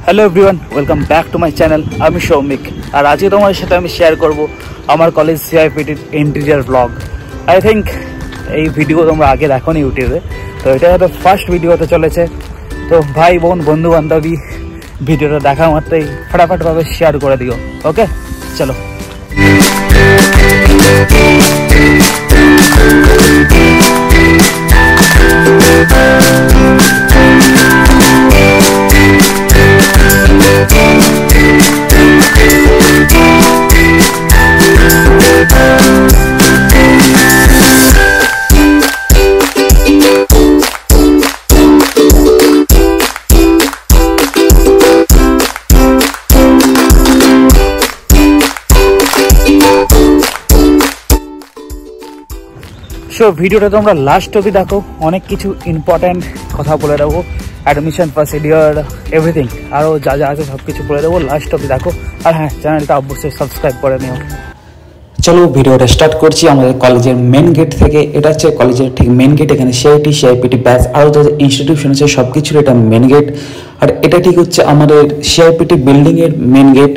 Hello everyone, welcome back to my channel. আমি সৌমিক, আর আজকে তোমার সাথে আমি শেয়ার করব আমার কলেজ সিআইপিটির ইন্টিরিয়ার ব্লগ। আই থিঙ্ক এই ভিডিও তোমরা আগে দেখো নি ইউটিউবে, তো এটা হয়তো ফার্স্ট ভিডিও হতে চলেছে। তো ভাই বোন বন্ধু বান্ধবী ভিডিওটা দেখা মাত্রই ফটাফটভাবে শেয়ার করে দিও। ওকে, চলো। সো ভিডিওটা তোমরা লাস্ট অবধি দেখো, অনেক কিছু ইম্পর্ট্যান্ট কথা বলে দেবো, অ্যাডমিশন প্রসিডিওর এভরিথিং, আরও যা যা আছে সব কিছু বলে দেবো। লাস্ট অবধি দেখো, আর হ্যাঁ, চ্যানেলটা অবশ্যই সাবস্ক্রাইব করে নিও। চলো ভিডিওটা স্টার্ট করছি আমাদের কলেজের মেন গেট থেকে। এটা হচ্ছে কলেজের ঠিক মেন গেট। এখানে সিআইটি, সিআইপিটি ব্যাচ আরও যে ইনস্টিটিউশন আছে সব কিছুর এটা মেন গেট। আর এটা ঠিক হচ্ছে আমাদের সিআইপিটি বিল্ডিংয়ের মেন গেট।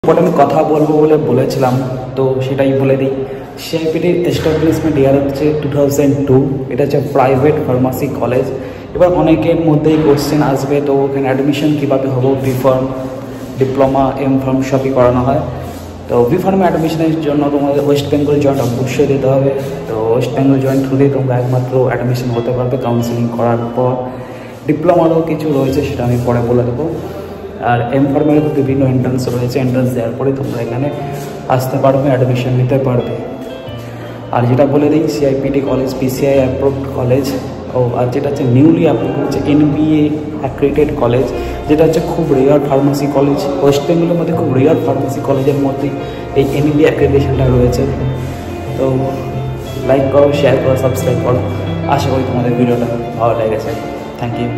ইম্পর্টেন্ট কথা বলবো বলে বলেছিলাম, তো সেটাই বলে দিই। সিআইপিটির এস্টাবলিশমেন্ট ইয়ার হচ্ছে 2002। এটা হচ্ছে প্রাইভেট ফার্মাসি কলেজ। এবার অনেকের মধ্যেই কোশ্চেন আসবে, তো ওখানে অ্যাডমিশন কীভাবে হবো? B pharm, diploma, M pharm সবই করানো হয়। তো বি ফার্মে অ্যাডমিশনের জন্য তোমাদের ওয়েস্ট বেঙ্গল জয়েন্ট অবশ্যই দিতে হবে। তো ওয়েস্ট বেঙ্গল জয়েন্ট থ্রুতেই তোমরা একমাত্র অ্যাডমিশন হতে পারবে কাউন্সিলিং করার পর। ডিপ্লোমারও কিছু রয়েছে, সেটা আমি পরে বলে দেবো। আর এম ফার্মেরও বিভিন্ন এন্ট্রান্স রয়েছে, এন্ট্রান্স দেওয়ার পরে তোমরা এখানে আসতে পারবে, অ্যাডমিশন নিতে পারবে। আর যেটা বলে দিই, সিআইপিটি কলেজ পিসিআই অ্যাপ্রুভড কলেজ। আর যেটা হচ্ছে নিউলি অ্যাপ্রুভ হচ্ছে এনবিএ অ্যাক্রেডিটেড কলেজ, যেটা হচ্ছে খুব রেয়ার ফার্মাসি কলেজ। ওয়েস্ট বেঙ্গলের মধ্যে খুব রেয়ার ফার্মাসি কলেজের মধ্যেই এই এনবিএ অ্যাক্রেডিটেশনটা রয়েছে। তো লাইক করো, শেয়ার করো, সাবস্ক্রাইব করো। আশা করি তোমাদের ভিডিওটা ভালো লেগেছে। Thank you.